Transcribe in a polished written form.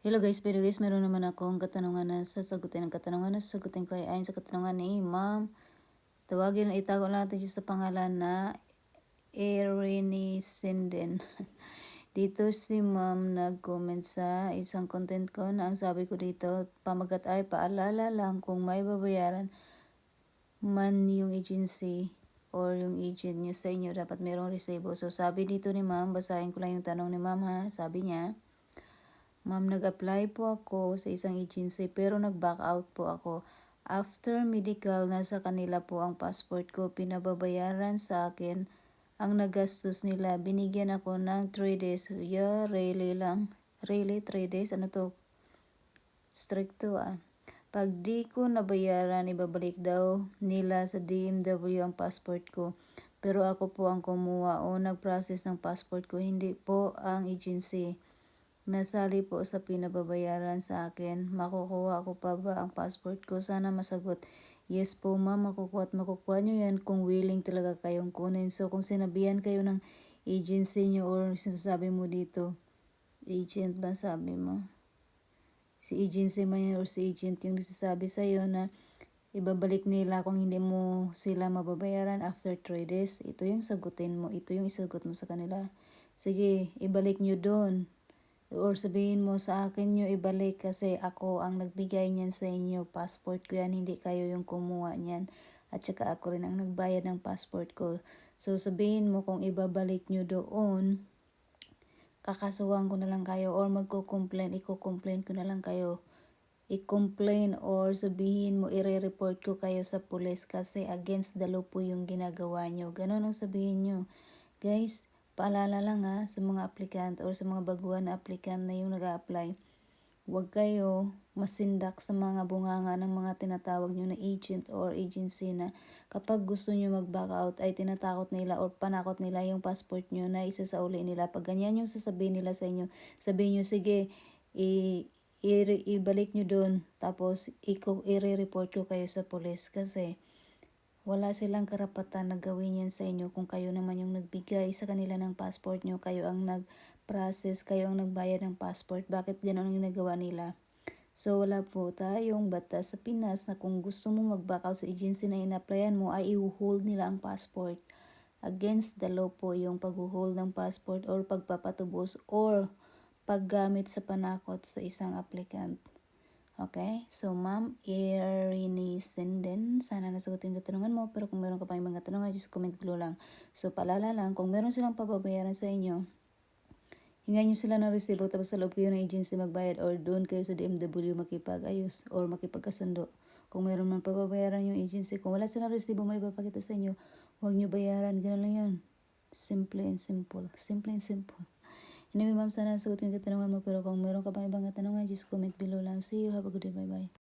Hello guys, pero guys, meron naman akong katanungan na sasagutin. Ang katanungan na sasagutin ko ay ayon sa katanungan ni Ma'am. Tawagin, itago natin siya sa pangalan na Erini Sinden. Dito si Ma'am nag-comment sa isang content ko na ang sabi ko dito, pamagat ay paalala lang kung may babayaran man yung agency or yung agent nyo sa inyo, dapat merong resibo. So sabi dito ni Ma'am, basahin ko lang yung tanong ni Ma'am ha. Sabi niya, Ma'am, nag-apply po ako sa isang agency pero nag-back out po ako. After medical, nasa kanila po ang passport ko. Pinababayaran sa akin ang nagastos nila. Binigyan ako ng 3 days. Yeah, really lang. Really? 3 days? Ano to? Strict to ah. Pag di ko nabayaran, ibabalik daw nila sa DMW ang passport ko. Pero ako po ang kumuha o nag-process ng passport ko, hindi po ang agency. Nasali po sa pinababayaran sa akin. Makukuha ko pa ba ang passport ko? Sana masagot. Yes po ma'am, makukuha at makukuha nyo yan kung willing talaga kayong kunin. So kung sinabihan kayo ng agency nyo or sinasabi mo dito, agent ba sabi mo? Si agency man yan or si agent yung nagsasabi sa'yo na ibabalik nila kung hindi mo sila mababayaran after 3 days. Ito yung sagutin mo. Ito yung isagot mo sa kanila. Sige, ibalik nyo doon. Or sabihin mo sa akin nyo ibalik kasi ako ang nagbigay niyan sa inyo. Passport ko yan, hindi kayo yung kumuha niyan. At saka ako rin ang nagbayad ng passport ko. So sabihin mo kung ibabalik nyo doon, kakasuhan ko na lang kayo or magko-complain, iko-complain ko na lang kayo. I-complain or sabihin mo, i-report ko kayo sa police kasi against the law po yung ginagawa nyo. Ganon ang sabihin nyo. Guys, paalala lang ha sa mga aplikant or sa mga baguhan na aplikant na yung nag-a-apply. Huwag kayo masindak sa mga bunganga ng mga tinatawag nyo na agent or agency na kapag gusto nyo mag-back out ay tinatakot nila or panakot nila yung passport nyo na isasauli nila. Pag ganyan yung sasabihin nila sa inyo, sabihin nyo, sige, ibalik nyo doon tapos i-report ko kayo sa police kasi wala silang karapatan na gawin yan sa inyo kung kayo naman yung nagbigay sa kanila ng passport nyo, kayo ang nag-process, kayo ang nagbayad ng passport. Bakit gano'n ang ginagawa nila? So wala po tayong batas sa Pinas na kung gusto mo mag-back out sa agency na in-applyan mo ay i-hold nila ang passport. Against the law po yung pag-hold ng passport or pagpapatubos or paggamit sa panakot sa isang applicant. Okay, so Ma'am Erini Senden, sana nasagot yung katanungan mo, pero kung meron ka pa yung mga katanungan, just comment below lang. So paalala lang, kung meron silang pababayaran sa inyo, hingan nyo sila ng resibo tapos sa loob kayo ng agency magbayad or doon kayo sa DMW makipag-ayos or makipagkasundo. Kung meron man pababayaran yung agency, kung wala silang resibo may ipapakita sa inyo, huwag nyo bayaran, gano'n lang yun. Simple and simple. Simple and simple. Anyway, ma'am, sana nasagot yung katanungan mo. Pero kung meron ka pang ibang katanungan, just comment below lang. See you. Have a good day. Bye-bye.